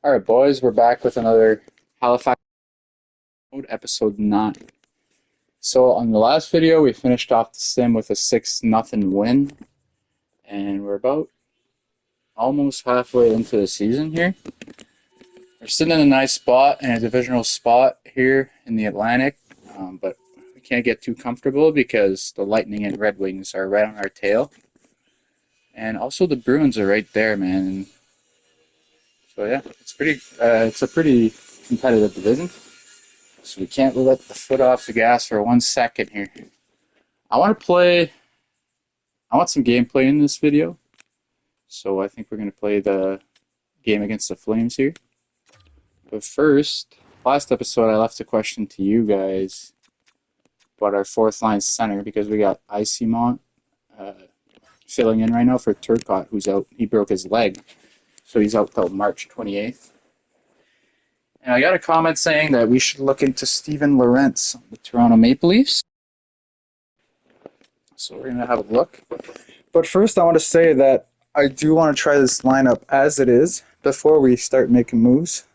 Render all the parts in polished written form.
All right, boys, we're back with another Halifax episode 9. So on the last video, we finished off the sim with a 6-0 win, and we're about almost halfway into the season here. We're sitting in a nice spot, in a divisional spot here in the Atlantic, but we can't get too comfortable because the Lightning and Red Wings are right on our tail. And also the Bruins are right there, man. And so yeah, it's a pretty competitive division. So we can't let the foot off the gas for 1 second here. I want some gameplay in this video. So I think we're going to play the game against the Flames here. But first, last episode I left a question to you guys about our fourth line center because we got Icemont filling in right now for Turcotte, who's out. He broke his leg. So he's out till March 28th. And I got a comment saying that we should look into Steven Lorentz on the Toronto Maple Leafs. So we're going to have a look. But first I want to say that I do want to try this lineup as it is before we start making moves.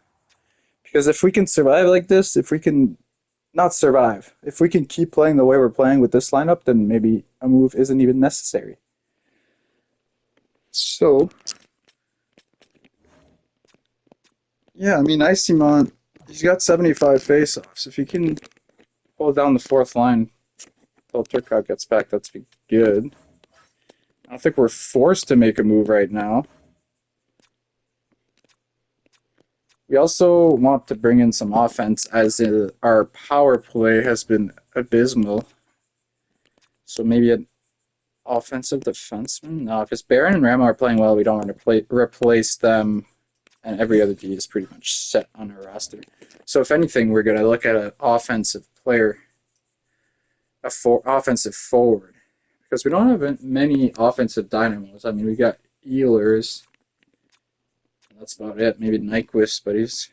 Because if we can survive like this, if we can not survive, if we can keep playing the way we're playing with this lineup, then maybe a move isn't even necessary. So, yeah, I mean, Icemont, he's got 75 faceoffs. If he can hold down the fourth line until Turcotte gets back, that's good. I don't think we're forced to make a move right now. We also want to bring in some offense, as our power play has been abysmal. So maybe an offensive defenseman? No, because Barron and Rama are playing well, we don't want to replace them, and every other D is pretty much set on our roster. So if anything, we're going to look at an offensive player, offensive forward, because we don't have many offensive dynamos. I mean, we got Ehlers. That's about it. Maybe Nyquist, but he's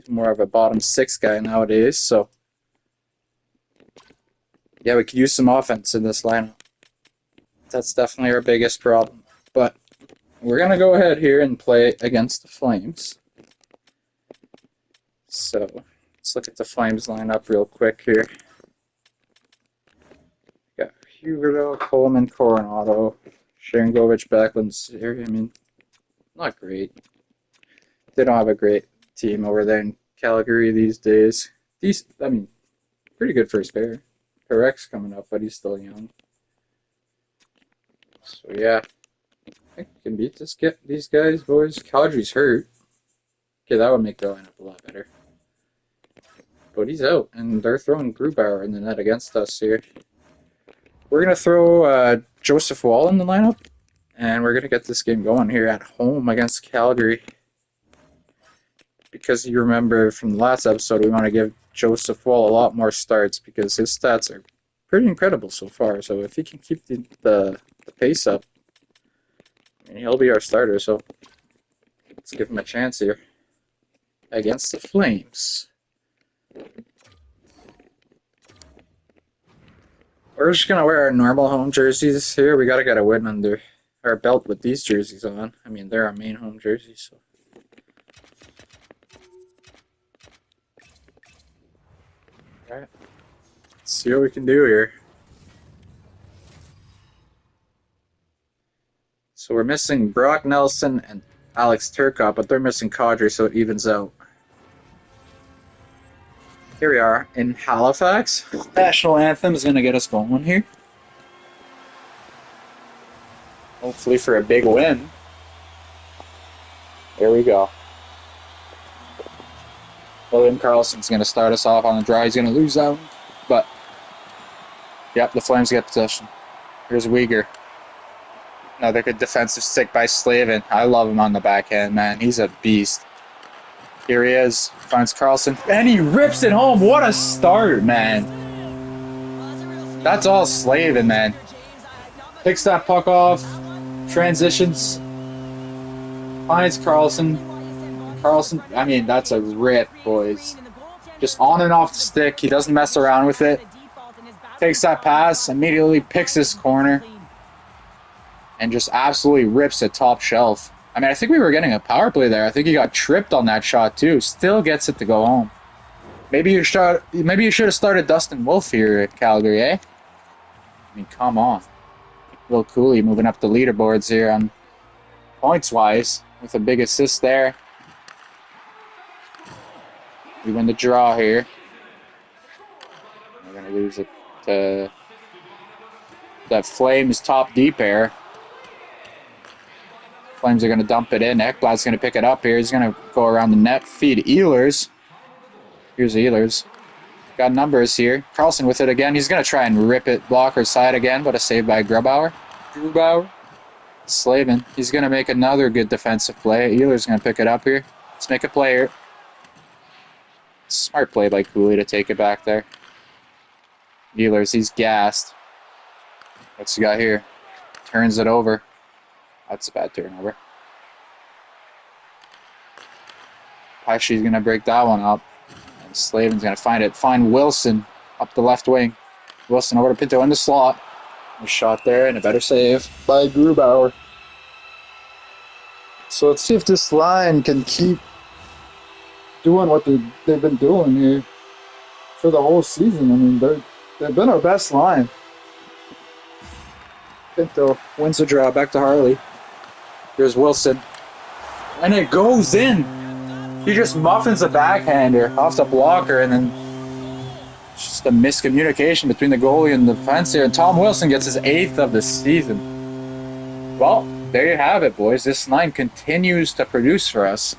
more of a bottom six guy nowadays. So, yeah, we could use some offense in this lineup. That's definitely our biggest problem. But we're going to go ahead here and play against the Flames. So, let's look at the Flames lineup real quick here. We got Huberdeau, Coleman, Coronado, Sharangovich, Backlund, Siri. I mean, not great. They don't have a great team over there in Calgary these days. Pretty good first pair. Perek's coming up, but he's still young. So yeah, I think we can beat these guys, boys. Calgary's hurt. Okay, that would make the lineup a lot better. But he's out, and they're throwing Grubauer in the net against us here. We're gonna throw Joseph Wall in the lineup, and we're gonna get this game going here at home against Calgary. Because you remember from the last episode, we want to give Joseph Wall a lot more starts because his stats are pretty incredible so far. So if he can keep the pace up, I mean, he'll be our starter. So let's give him a chance here against the Flames. We're just going to wear our normal home jerseys here. We got to get a win under our belt with these jerseys on. I mean, they're our main home jerseys, so. Alright, let's see what we can do here. So we're missing Brock Nelson and Alex Turcotte, but they're missing Kadri, so it evens out. Here we are in Halifax. National anthem is going to get us going here. Hopefully for a big win. Here we go. William Karlsson's going to start us off on the draw. He's going to lose out. But, yep, the Flames get possession. Here's Uyghur. Another good defensive stick by Slavin. I love him on the backhand, man. He's a beast. Here he is. Finds Karlsson. And he rips it home. What a start, man. That's all Slavin, man. Picks that puck off. Transitions. Finds Karlsson. Karlsson, I mean, that's a rip, boys. Just on and off the stick. He doesn't mess around with it. Takes that pass, immediately picks his corner, and just absolutely rips it top shelf. I mean, I think we were getting a power play there. I think he got tripped on that shot too. Still gets it to go home. Maybe you should have started Dustin Wolf here at Calgary, eh? I mean, come on. Will Cooley moving up the leaderboards here on points-wise with a big assist there. We win the draw here. We're going to lose it to that Flames top D pair. Flames are going to dump it in. Ekblad's going to pick it up here. He's going to go around the net, feed Ehlers. Here's Ehlers. Got numbers here. Carlson with it again. He's going to try and rip it blocker side again, but a save by Grubauer. Slavin. He's going to make another good defensive play. Ehlers going to pick it up here. Let's make a play here. Smart play by Cooley to take it back there. Ehlers, he's gassed. What's he got here? Turns it over. That's a bad turnover. Pesci's going to break that one up. And Slavin's going to find it. Find Wilson up the left wing. Wilson over to Pinto in the slot. A shot there and a better save by Grubauer. So let's see if this line can keep doing what they've been doing here for the whole season. I mean, they've been our best line. Pinto wins the draw. Back to Harley. Here's Wilson. And it goes in. He just muffins the backhander off the blocker, and then just a miscommunication between the goalie and the defense here. And Tom Wilson gets his 8th of the season. Well, there you have it, boys. This line continues to produce for us.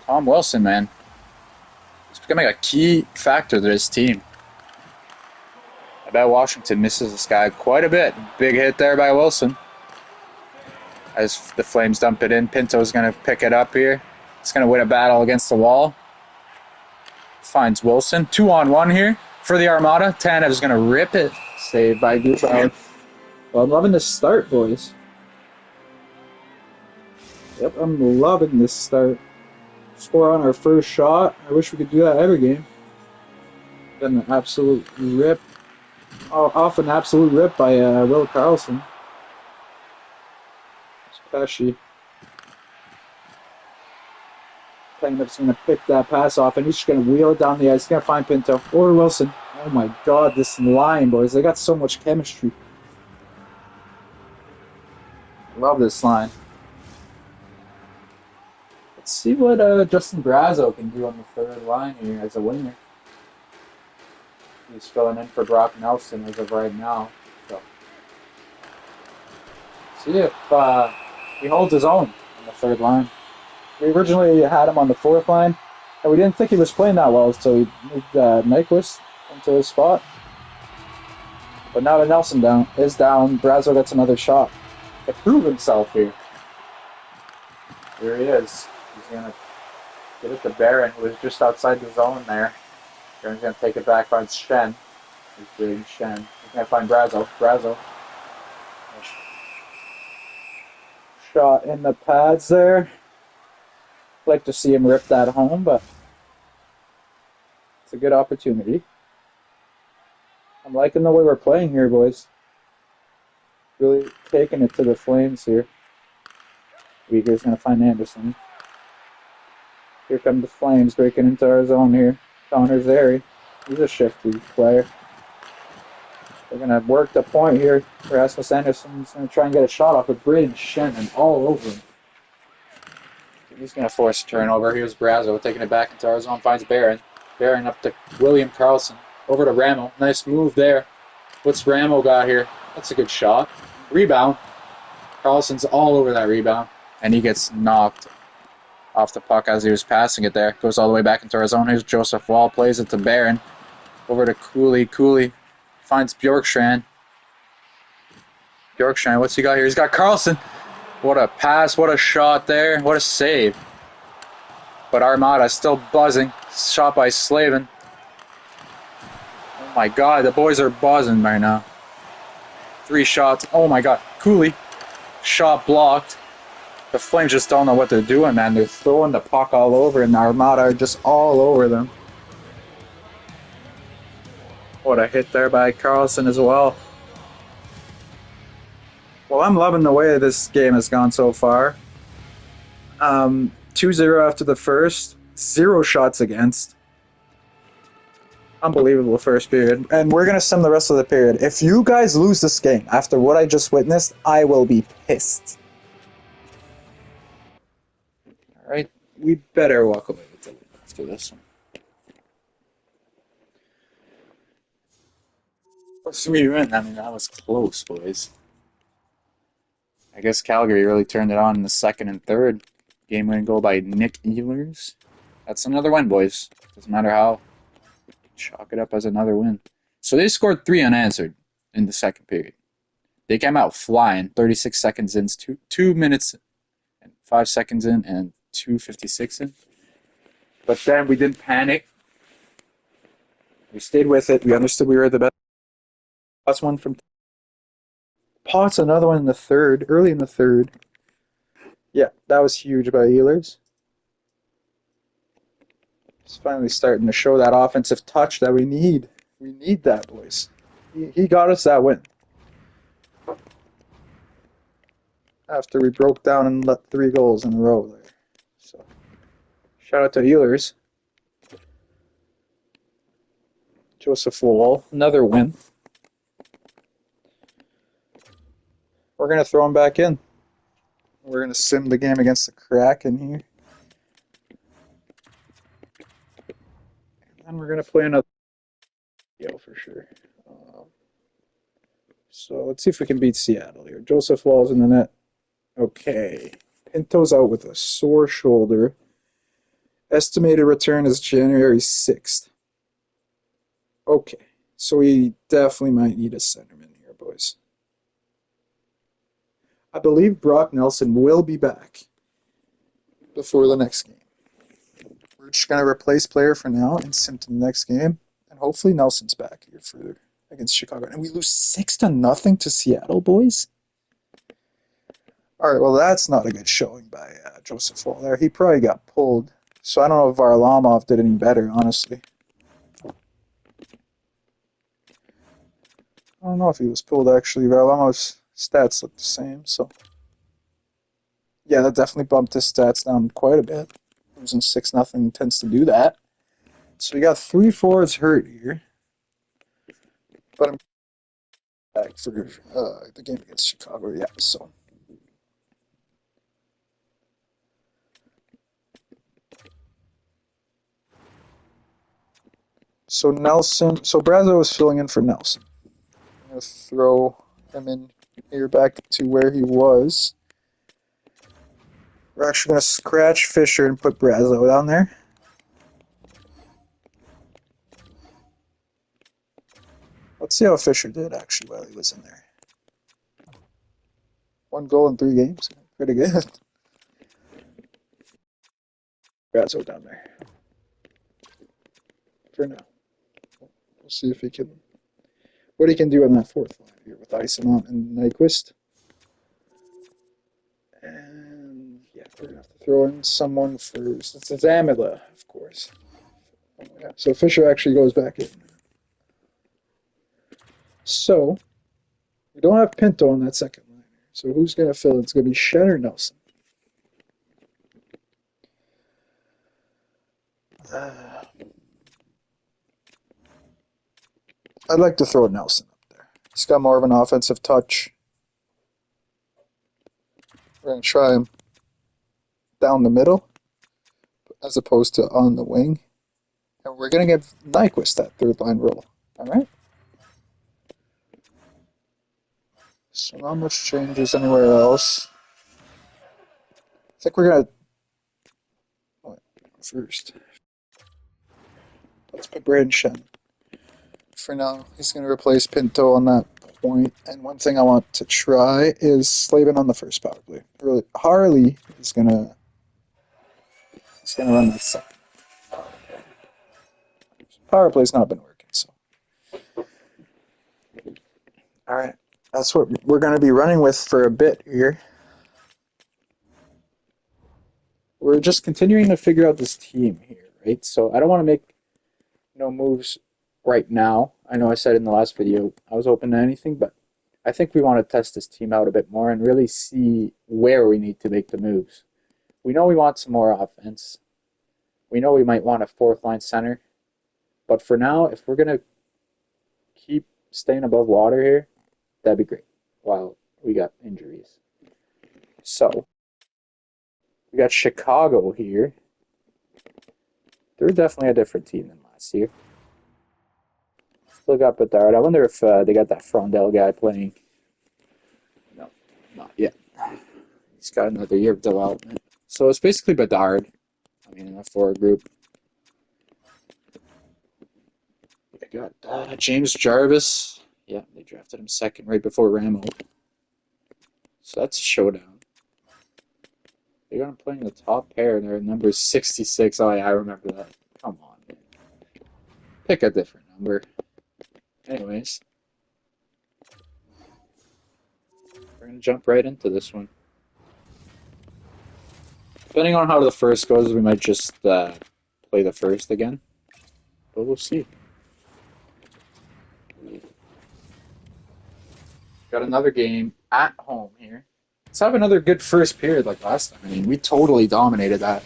Tom Wilson, man. He's becoming a key factor to this team. I bet Washington misses this guy quite a bit. Big hit there by Wilson. As the Flames dump it in, Pinto's going to pick it up here. He's going to win a battle against the wall. Finds Wilson. 2-on-1 here for the Armada. Tanev's going to rip it. Saved by Grubauer. Well, I'm loving this start, boys. Yep, I'm loving this start. Score on our first shot. I wish we could do that every game. Been an absolute rip. Off an absolute rip by Will Carlson. Pesci. Tanev's going to pick that pass off, and he's just going to wheel it down the ice. He's going to find Pinto or Wilson. Oh my God, this line, boys. They got so much chemistry. Love this line. Let's see what Justin Brazeau can do on the third line here as a winger. He's filling in for Brock Nelson as of right now. So, see if he holds his own on the third line. We originally had him on the fourth line, and we didn't think he was playing that well, so we moved Nyquist into his spot. But now that Nelson is down, Brazeau gets another shot to prove himself here. Here he is. He's going to get it to Barron, who was just outside the zone there. Barron's going to take it back, finds Shen. He's doing Shen. He's going to find Brazeau. Brazeau. Shot in the pads there. Like to see him rip that home, but it's a good opportunity. I'm liking the way we're playing here, boys. Really taking it to the Flames here. Uyghur's going to find Anderson. Here come the Flames breaking into our zone here. Connor Zary. He's a shifty player. They're going to work the point here. Rasmus Anderson's going to try and get a shot off with Braden Shen and all over him. He's going to force a turnover. Here's Brazeau taking it back into our zone. Finds Barron. Barron up to William Carlson. Over to Ramo. Nice move there. What's Ramo got here? That's a good shot. Rebound. Carlson's all over that rebound. And he gets knocked off the puck as he was passing it there. Goes all the way back into our zone. Here's Joseph Wall. Plays it to Barron. Over to Cooley. Cooley finds Bjorkstrand. Bjorkstrand, what's he got here? He's got Carlson. What a pass, what a shot there, what a save. But Armada still buzzing. Shot by Slavin. Oh my God, the boys are buzzing right now. 3 shots, oh my God. Cooley, shot blocked. The Flames just don't know what they're doing, man. They're throwing the puck all over, and the Armada are just all over them. What a hit there by Carlson as well. Well, I'm loving the way this game has gone so far. 2-0 after the first, 0 shots against. Unbelievable first period. And we're going to sim the rest of the period. If you guys lose this game after what I just witnessed, I will be pissed. Alright, we better walk away with it after this one. What's we win? I mean, that was close, boys. I guess Calgary really turned it on in the second and third. Game-winning goal by Nick Ehlers. That's another win, boys. Doesn't matter how. Chalk it up as another win. So they scored 3 unanswered in the second period. They came out flying 36 seconds in, 2 minutes and 5 seconds in, and 2:56 in. But then we didn't panic. We stayed with it. We understood we were the best. That's one from Potts, another one in the third, early in the third. Yeah, that was huge by Ehlers. It's finally starting to show that offensive touch that we need. We need that, boys. He got us that win. After we broke down and let 3 goals in a row there. So, shout out to Ehlers. Joseph Wall, another win. We're going to throw him back in. We're going to sim the game against the Kraken here. And we're going to play another video for sure. So let's see if we can beat Seattle here. Joseph Wall's in the net. Okay. Pinto's out with a sore shoulder. Estimated return is January 6th. Okay. So we definitely might need a centerman here, boys. I believe Brock Nelson will be back before the next game. We're just going to replace player for now and sim to the next game. And hopefully Nelson's back here for against Chicago. And we lose 6-0 to Seattle, boys. All right, well, that's not a good showing by Joseph Wall there. He probably got pulled. So I don't know if Varlamov did any better, honestly. I don't know if he was pulled, actually. Varlamov's stats look the same, so... Yeah, that definitely bumped his stats down quite a bit. Losing 6-0 tends to do that. So we got 3 forwards hurt here. But I'm back for the game against Chicago, yeah, so... So Nelson, so Brazo was filling in for Nelson. I'm going to throw him in here back to where he was. We're actually going to scratch Fisher and put Brazo down there. Let's see how Fisher did actually while he was in there. 1 goal in 3 games. Pretty good. Brazo down there. For now. We'll see if he can, what he can do on that 4th line here with Isenont and Nyquist. And yeah, we're going to have to throw in someone for Zamila, of course. Oh, yeah. So Fisher actually goes back in. So, we don't have Pinto on that second line. So who's going to fill it? It's going to be Shen or Nelson. I'd like to throw Nelson up there. He's got more of an offensive touch. We're going to try him down the middle as opposed to on the wing. And we're going to give Nyquist that 3rd line role. All right? So not much changes anywhere else. I think we're going to... First. Let's put Braden Shen. For now, he's going to replace Pinto on that point. And one thing I want to try is Slavin on the first power play. Really, Harley is going to run the second. Power play's not been working, so. All right, that's what we're going to be running with for a bit here. We're just continuing to figure out this team here, right? So I don't want to make no moves right now. I know I said in the last video I was open to anything, but I think we want to test this team out a bit more and really see where we need to make the moves. We know we want some more offense. We know we might want a fourth line center. But for now, if we're going to keep staying above water here, that'd be great while we got injuries. So, we got Chicago here. They're definitely a different team than last year. Still got Bedard. I wonder if they got that Frondell guy playing. No, not yet. He's got another year of development. So it's basically Bedard. I mean, in a forward group. They got James Jarvis. Yeah, they drafted him second right before Ramo. So that's a showdown. They got him playing the top pair, and their number is 66. Oh, yeah, I remember that. Come on, man. Pick a different number. Anyways. We're going to jump right into this one. Depending on how the first goes, we might just play the first again. But we'll see. Got another game at home here. Let's have another good first period like last time. I mean, we totally dominated that.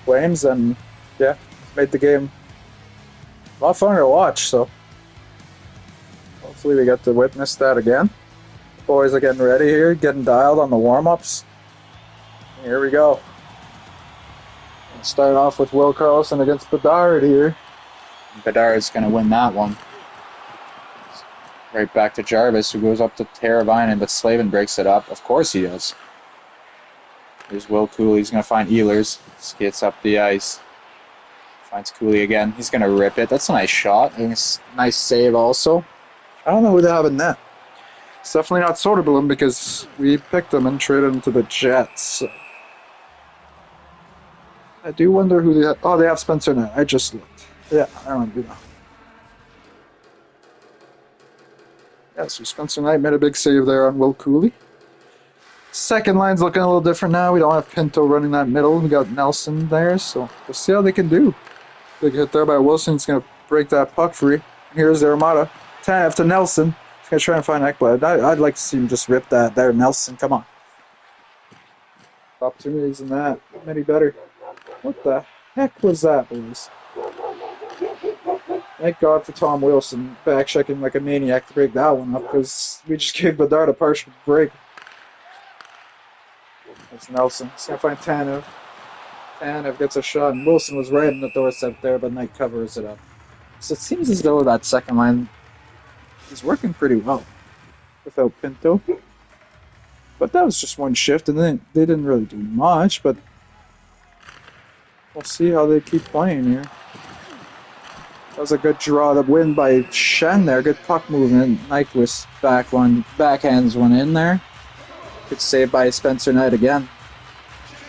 Flames, and yeah, made the game a lot funner to watch, so hopefully we get to witness that again. The boys are getting ready here, getting dialed on the warm-ups. Here we go. We'll start off with Will Carlson against Bedard here. Bedard's going to win that one. Right back to Jarvis, who goes up to Teravainen, but Slavin breaks it up. Of course he does. There's Will Cooley. He's going to find Ehlers. Skates up the ice. Finds Cooley again. He's going to rip it. That's a nice shot. And it's a nice save also. I don't know who they have in net. It's definitely not Soderblom because we picked him and traded him to the Jets. So I do wonder who they have. Oh, they have Spencer Knight. I just looked. Yeah, I remember now. Yeah, so Spencer Knight made a big save there on Will Cooley. Second line's looking a little different now. We don't have Pinto running that middle. We got Nelson there, so we'll see how they can do. Big hit there by Wilson. He's going to break that puck free. Here's the Armada. Tanev to Nelson. He's going to try and find Ekblad. I'd like to see him just rip that there. Nelson, come on. Opportunities in that. Many better. What the heck was that, boys? Thank God for Tom Wilson back checking like a maniac to break that one up because we just gave Bedard a partial break. That's Nelson. He's going to find Tanev. Tanev gets a shot, and Wilson was right in the doorstep there, but Knight covers it up. So it seems as though that second line is working pretty well without Pinto. But that was just one shift, and then they didn't really do much, but we'll see how they keep playing here. That was a good draw to win by Shen there. Good puck movement. Nyquist backhands one in there. Good save by Spencer Knight again.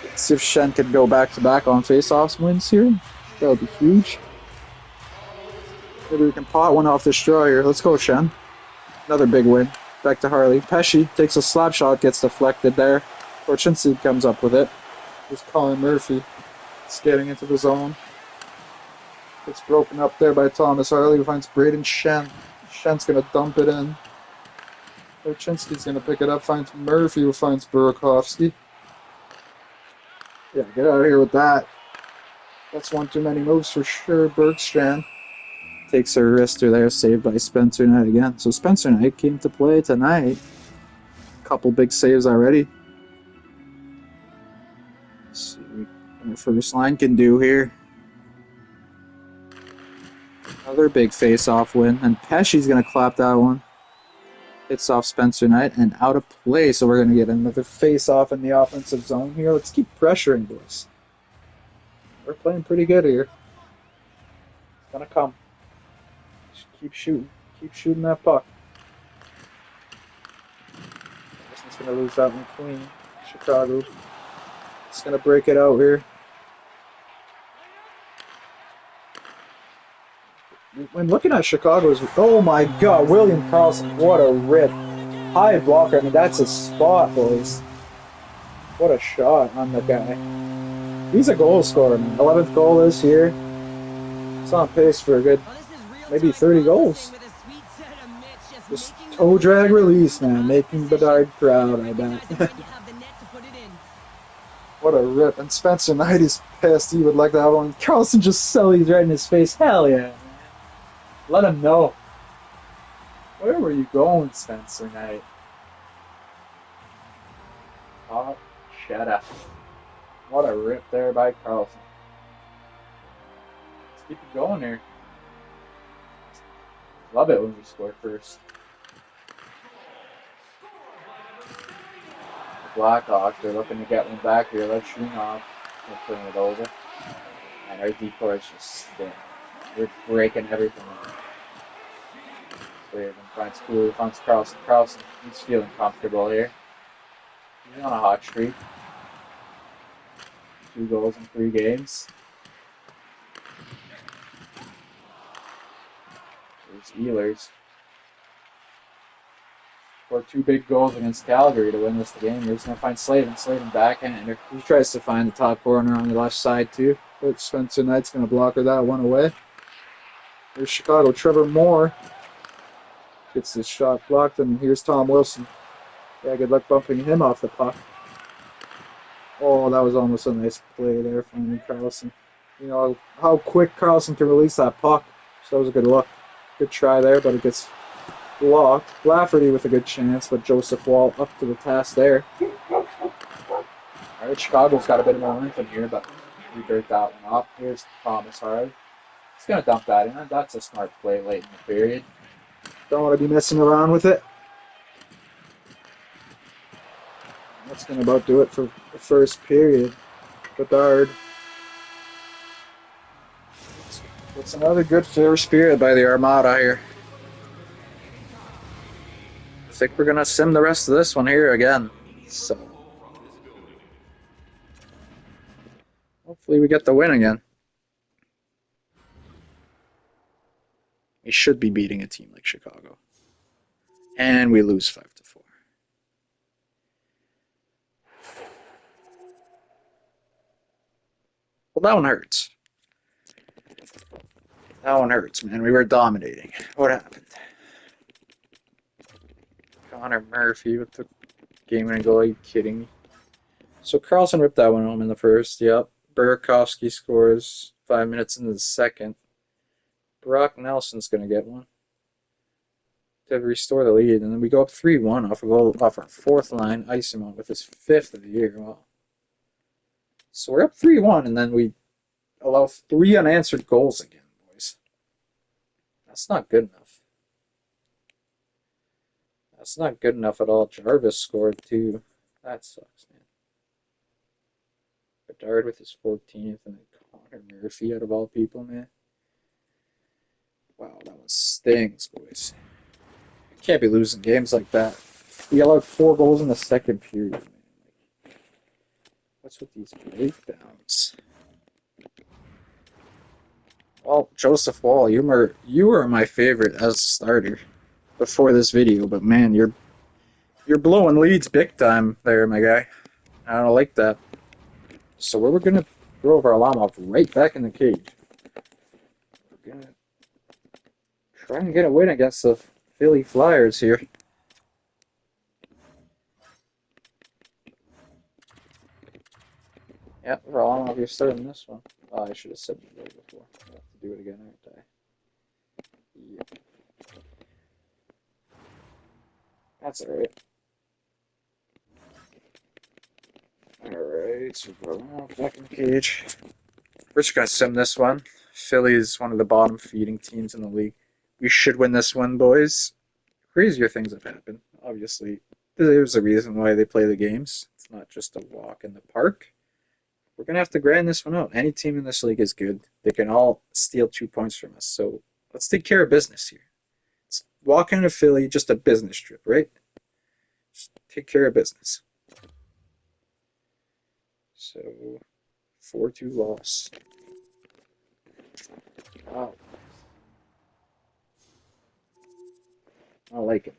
Let's see if Shen could go back-to-back on face-offs wins here. That would be huge. Maybe we can pot one off this draw here. Let's go, Shen. Another big win. Back to Harley. Pesci takes a slap shot, gets deflected there. Korchinski comes up with it. There's Colin Murphy skating into the zone. It's broken up there by Thomas Harley, who finds Braden Shen. Shen's going to dump it in. Korchinski's going to pick it up, finds Murphy, who finds Burakovsky. Yeah, get out of here with that. That's one too many moves for sure. Bergstrand takes a wrister there, saved by Spencer Knight again. So Spencer Knight came to play tonight. Couple big saves already. Let's see what our first line can do here. Another big face-off win, and Pesci's going to clap that one. Hits off Spencer Knight and out of play, so we're going to get another face-off in the offensive zone here. Let's keep pressuring, boys. We're playing pretty good here. It's going to come. Just keep shooting. Keep shooting that puck. This one's going to lose that one clean. Chicago. It's going to break it out here. When looking at Chicago's, oh my God, William Karlsson, what a rip. High blocker, I mean, that's a spot, boys. What a shot on the guy. He's a goal scorer, man. 11th goal this year. It's on pace for a good, maybe 30 goals. Just toe drag release, man. Making Bedard proud, I bet. What a rip. And Spencer Knight is pissed. He would like that one. Carlson just sellies right in his face. Hell yeah, man. Let him know. Where were you going, Spencer Knight? Oh, shut up. What a rip there by Carlson. Let's keep it going here. Love it when we score first. The Blackhawks, they're looking to get one back here. Let's shoot off. We'll turn it over. And our decoy is just staying. We're breaking everything. Clear. Finds Cooley, finds Carlson. Carlson, he's feeling comfortable here. He's on a hot streak. 2 goals in 3 games. There's Ehlers. Scored 2 big goals against Calgary to win this game. He's going to find Slavin. Slavin backhander. He tries to find the top corner on the left side too. But Spencer Knight's going to blocker that one away. There's Chicago. Trevor Moore gets this shot blocked, and here's Tom Wilson. Yeah, good luck bumping him off the puck. Oh, that was almost a nice play there from Carlson. You know how quick Carlson can release that puck. So that was a good look. Good try there, but it gets blocked. Lafferty with a good chance, but Joseph Wall up to the task there. Alright, Chicago's got a bit of momentum here, but we break that one up. Here's Thomas Hard. He's going to dump that in. That's a smart play late in the period. Don't want to be messing around with it. That's going to about do it for the first period. Bedard. It's another good first period by the Armada here. I think we're going to sim the rest of this one here again. So hopefully we get the win again. We should be beating a team like Chicago. And we lose 5-4. Well, that one hurts. That one hurts, man. We were dominating. What happened? Connor Murphy with the game-winning goal. Are you kidding me? So Carlson ripped that one home in the first. Yep. Burakovsky scores 5 minutes into the second. Brock Nelson's going to get one to restore the lead. And then we go up 3-1 off our fourth line. Isimon with his 5th of the year. Wow. So we're up 3-1, and then we allow 3 unanswered goals again, boys. That's not good enough. That's not good enough at all. Jarvis scored 2. That sucks, man. Bedard with his 14th, and then Connor Murphy out of all people, man. Wow, that one stings, boys. Can't be losing games like that. We allowed 4 goals in the second period, man. What's with these breakdowns? Well, Joseph Wall, you were my favorite as a starter before this video, but man, you're blowing leads big time there, my guy. I don't like that. So we're gonna throw Varlamov right back in the cage. We're gonna try and get a win against the Philly Flyers here. Yeah, Varlamov, you're starting this one. Oh, I should have said it right before. I have to do it again, aren't I? Yep. That's alright. Alright, so Varlamov back in the cage. We're just gonna sim this one. Philly is one of the bottom feeding teams in the league. We should win this one, boys. Crazier things have happened. Obviously, there's a reason why they play the games. It's not just a walk in the park. We're going to have to grind this one out. Any team in this league is good. They can all steal 2 points from us. So let's take care of business here. It's walk into Philly, just a business trip, right? Just take care of business. So 4-2 loss. Wow. I like it.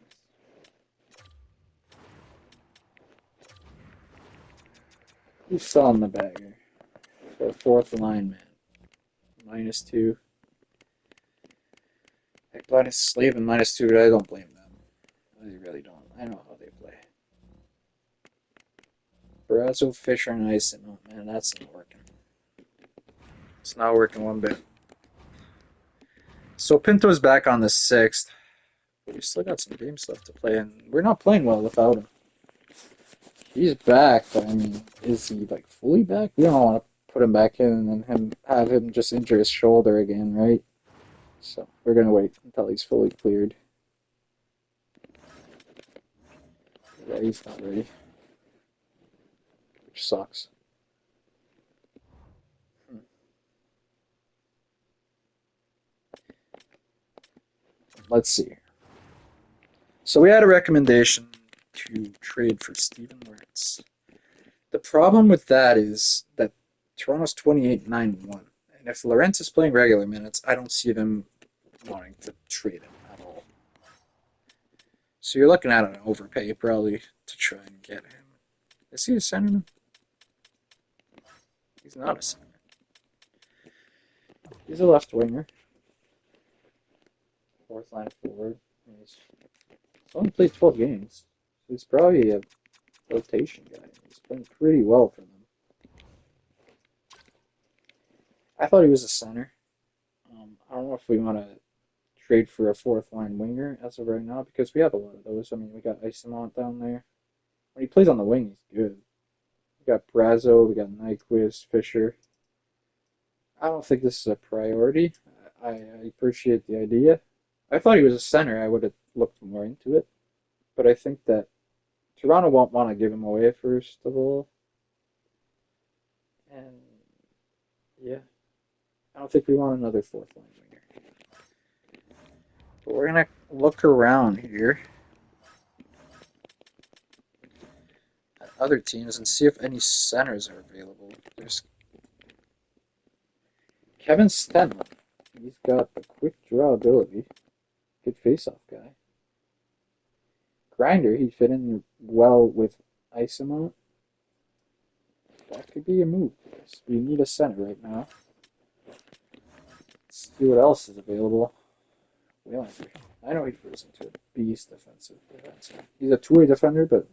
Who's selling the bagger? So 4th line, man. -2. Like Slavin -2, but I don't blame them. I really don't. I know how they play. Brazzo, Fisher, and Ison. Oh man, that's not working. It's not working one bit. So Pinto's back on the 6th. We still got some games left to play, and we're not playing well without him. He's back, but I mean, is he like fully back? We don't want to put him back in and then have him just injure his shoulder again, right? So we're gonna wait until he's fully cleared. Yeah, he's not ready, which sucks. Let's see. So we had a recommendation to trade for Steven Lawrence. The problem with that is that Toronto's 28-9-1. And if Lawrence is playing regular minutes, I don't see them wanting to trade him at all. So you're looking at an overpay probably to try and get him. Is he a centerman? He's not a center. He's a left winger. Fourth line forward. He's only played 12 games. He's probably a rotation guy. He's playing pretty well for them. I thought he was a center. I don't know if we want to trade for a fourth line winger as of right now because we have a lot of those. I mean, we got Isamont down there. When he plays on the wing, he's good. We got Brazzo, we got Nyquist, Fisher. I don't think this is a priority. I appreciate the idea. I thought he was a center. I would have looked more into it. But I think that Toronto won't want to give him away, first of all. And, yeah. I don't think we want another fourth line winger. But we're going to look around here at other teams and see if any centers are available. There's Kevin Stenman. He's got the quick draw ability. Good face-off guy. Grinder, he fit in well with Isamont. That could be a move. We need a center right now. Let's see what else is available. Waylander. I know he goes into a beast defensive defense. He's a two-way defender, but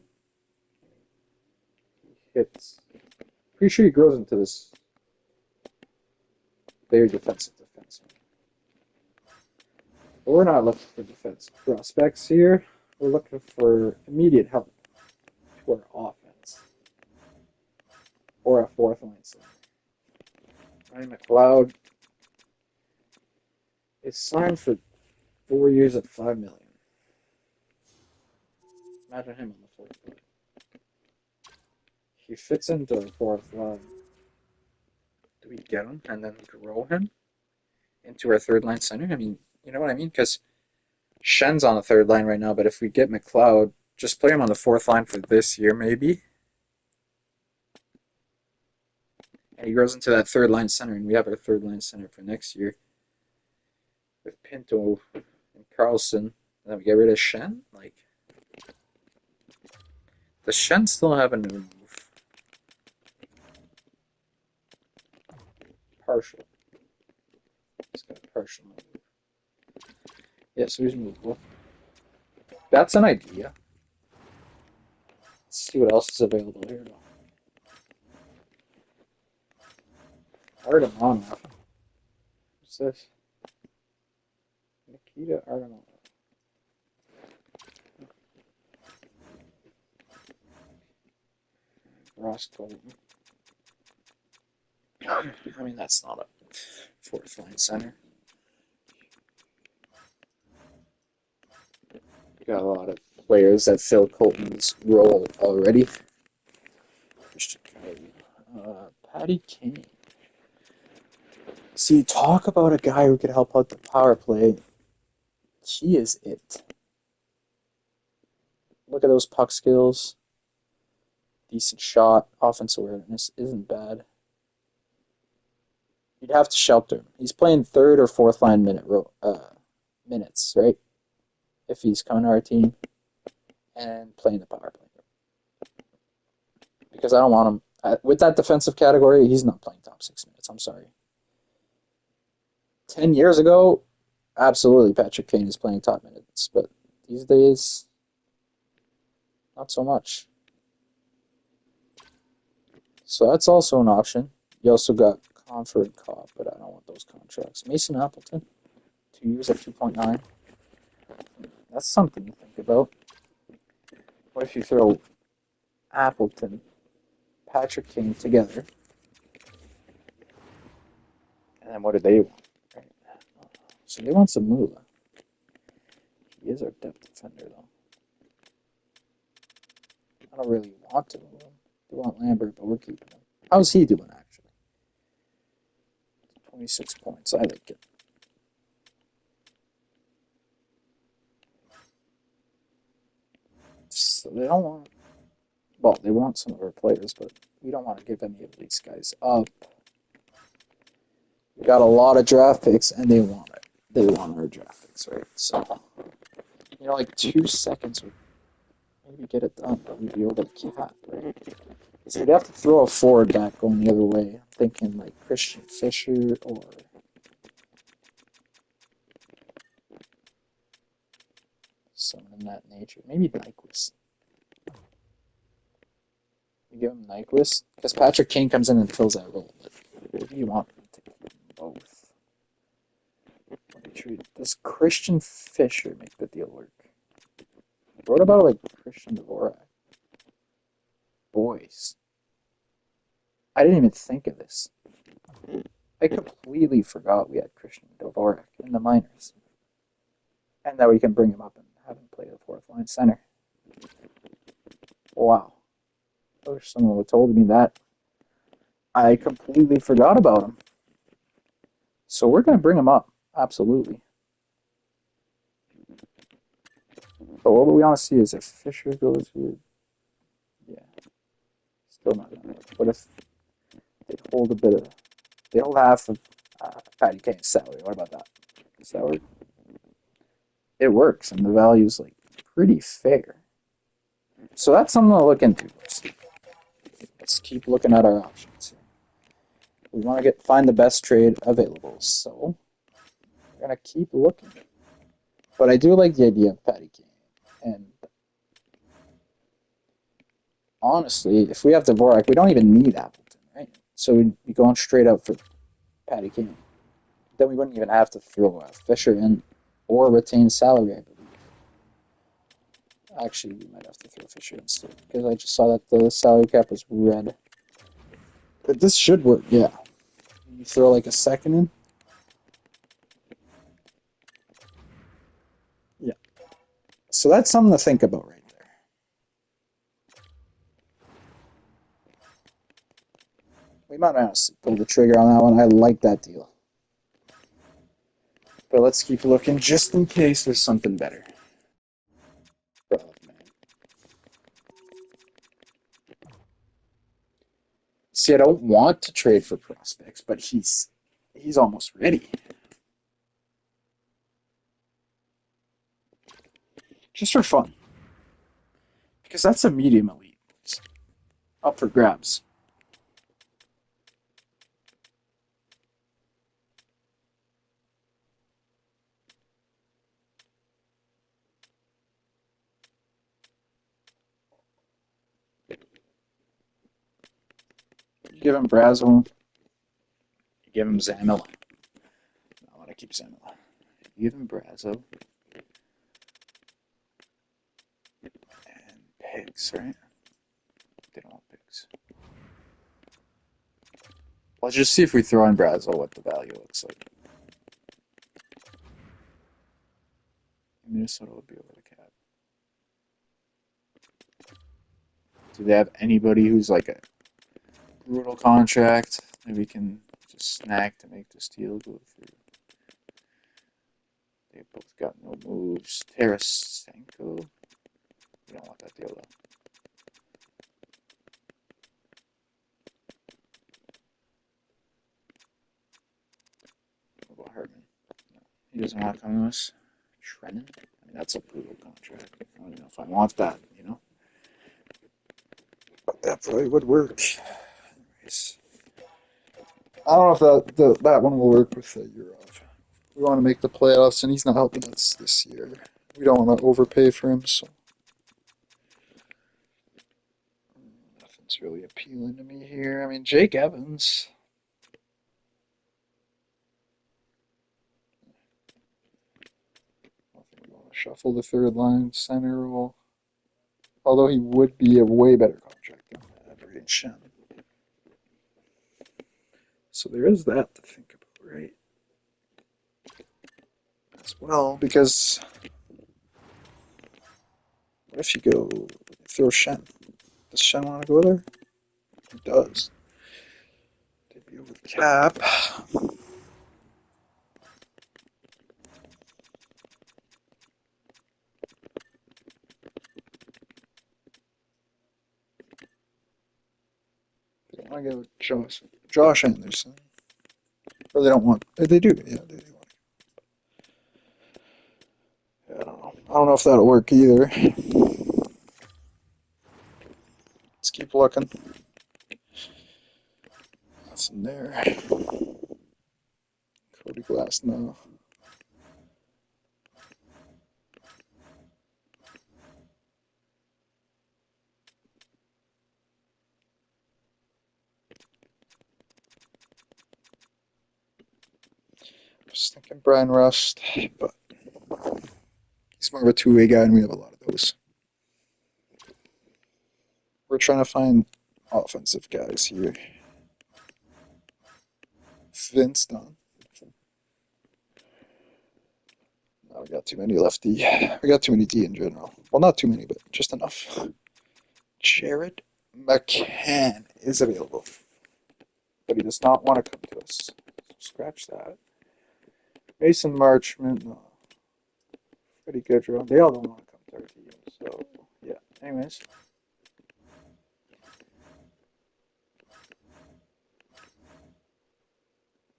he hits. Pretty sure he grows into this very defensive defenseman. But we're not looking for defensive prospects here. We're looking for immediate help to our offense. Or a fourth line center. Ryan McLeod is signed for 4 years at $5 million. Imagine him on the fourth line. He fits into the fourth line. Do we get him and then grow him into our third line center? I mean, you know what I mean? Because Shen's on the third line right now, but if we get McLeod, just play him on the fourth line for this year, maybe. And he grows into that third line center, and we have our third line center for next year with Pinto and Carlson. And then we get rid of Shen. Like, does Shen still have a new move? Partial. He's got a partial move. Yeah, so he's movable. That's an idea. Let's see what else is available here. Armada. What's this? Nikita Armada. Ross Colton. I mean, that's not a fourth line center. Got a lot of players that fill Colton's role already. Christian Kelly. Patty Kane. See, talk about a guy who could help out the power play. He is it. Look at those puck skills. Decent shot. Offensive awareness isn't bad. You'd have to shelter him. He's playing third or fourth line minutes, right? If he's coming to our team and playing the power play. Because I don't want him. With that defensive category, he's not playing top 6 minutes. I'm sorry. 10 years ago, absolutely, Patrick Kane is playing top minutes. But these days, not so much. So that's also an option. You also got Comfort and Cobb, but I don't want those contracts. Mason Appleton, 2 years at 2.9. That's something to think about. What if you throw Appleton, Patrick King together, and then what do they want? Right? So they want some Mula. He is our depth defender, though. I don't really want to move him. We want Lambert, but we're keeping him. How's he doing, actually? 26 points. I like it. So they don't want... Well, they want some of our players, but we don't want to give any of these guys up. We got a lot of draft picks, and they want it. They want our draft picks, right? So, you know, like 2 seconds would maybe get it done, but we'd be able to cap, right? So we'd have to throw a forward back going the other way. I'm thinking like Christian Fisher or someone in that nature. Maybe Nyquist. You give him Nyquist because Patrick King comes in and fills that role. But maybe you want them to keep both. Does Christian Fisher make the deal work? What about like Christian Dvorak? Boys. I didn't even think of this. I completely forgot we had Christian Dvorak in the minors. And that we can bring him up and have him play the fourth line center. Wow. I wish someone would have told me that. I completely forgot about him. So we're going to bring him up. Absolutely. But what we want to see is if Fisher goes here. Yeah. Still not going to work. What if they hold a bit of... They hold half of Patty Kane's salary. What about that? Does that work? It works, and the value's like pretty fair. So that's something to look into. Let's keep looking at our options here. We want to find the best trade available, so we're gonna keep looking. But I do like the idea of Patty Kane, and honestly, if we have Dvorak, we don't even need Appleton, right? So we'd be going straight up for Patty Kane. Then we wouldn't even have to throw Fisher in or retain salary, I believe. Actually, we might have to throw Fisher instead, because I just saw that the salary cap was red. But this should work, yeah. You throw like a second in. Yeah. So that's something to think about right there. We might honestly pull the trigger on that one. I like that deal. But let's keep looking just in case there's something better. Oh, man. See, I don't want to trade for prospects, but he's almost ready. Just for fun. Because that's a medium elite. It's up for grabs. You give him Brazel. You give him Zamila. I want to keep Zamila. You give him Brazel. And pigs, right? They don't want pigs. Let's just see if we throw in Brazel what the value looks like. Minnesota will be over the cap. Do they have anybody who's like a brutal contract that we can just snag to make this deal go through? They both got no moves. Tarasenko. We don't want that deal though. What about Hartman? No, he doesn't want to come to us. Trennan? I mean, that's a brutal contract. I don't even know if I want that, you know? But that probably would work. Anyways. I don't know if that one will work with Yurov. We want to make the playoffs, and he's not helping us this year. We don't want to overpay for him, so. one's really appealing to me here. I mean, Jake Evans. I think we want to shuffle the third line center role. Although he would be a way better contract than Brayden Schenn. So there is that to think about, right? As well, because what if you go throw Schenn? Does Schenn want to go there? He does. They'd be over the cap. They want to go with Josh Anderson. Or they don't want. They do. Yeah, they do want. Yeah, I don't know. I don't know if that'll work either. Let's keep looking. Nothing there. Cody Glass, no. I was thinking Brian Rust, but he's more of a two-way guy, and we have a lot of those. We're trying to find offensive guys here. Vince Dunn. No, we got too many lefty. We got too many D in general. Well, not too many, but just enough. Jared McCann is available, but he does not want to come to us. So scratch that. Mason Marchment, no. Pretty good, Joe. They all don't want to come to our team, so yeah. Anyways.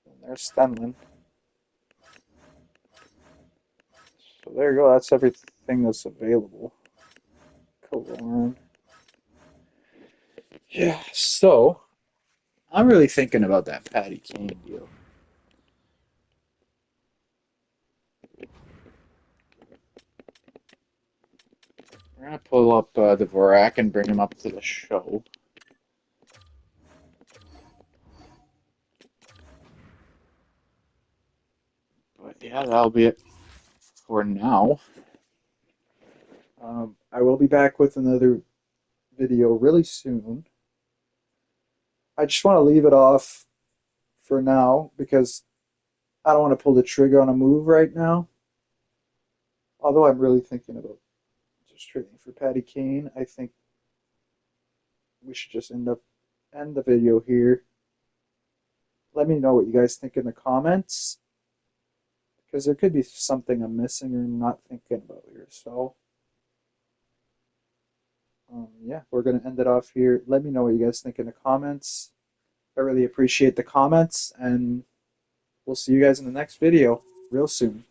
And there's Stenman. So there you go. That's everything that's available. Killorn. Yeah, so I'm really thinking about that Patty Kane deal. We're going to pull up Dvorak and bring him up to the show. But yeah, that'll be it for now. I will be back with another video really soon. I just want to leave it off for now because I don't want to pull the trigger on a move right now. Although I'm really thinking about just trading for Patty Kane, I think we should just end the video here. Let me know what you guys think in the comments, because there could be something I'm missing or not thinking about here. So yeah, we're going to end it off here. Let me know what you guys think in the comments. I really appreciate the comments, and we'll see you guys in the next video real soon.